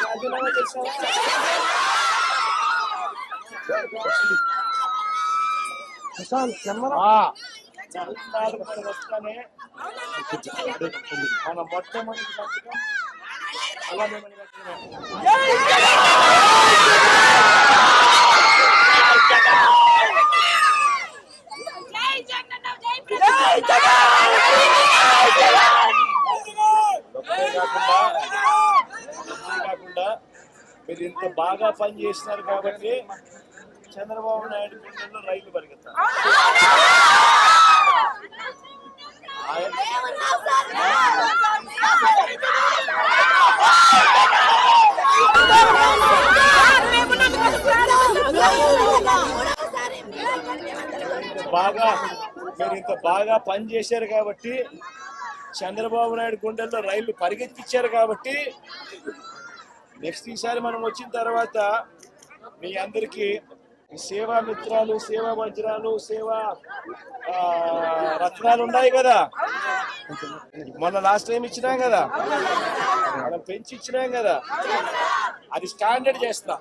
రాజీనామా చేశావా? వస్తానే మన మొట్టమొదటి సంతకం అలానే కాకుండా మీరు ఇంత బాగా పని చేసినారు కాబట్టి చంద్రబాబు నాయుడు గుండెల్లో రైలు పరిగెత్తారు. మీరు ఇంత బాగా పని చేశారు కాబట్టి చంద్రబాబు నాయుడు గుండెల్లో రైళ్లు పరిగెత్తించారు కాబట్టి నెక్స్ట్ ఈసారి మనం వచ్చిన తర్వాత మీ అందరికీ సేవా మిత్రాలు, సేవా వజ్రాలు, సేవా రత్నాలు ఉన్నాయి కదా. మొన్న లాస్ట్ టైం ఇచ్చినాం కదా, మనం పెంచి ఇచ్చినాం కదా, అది స్టాండర్డ్ చేస్తా.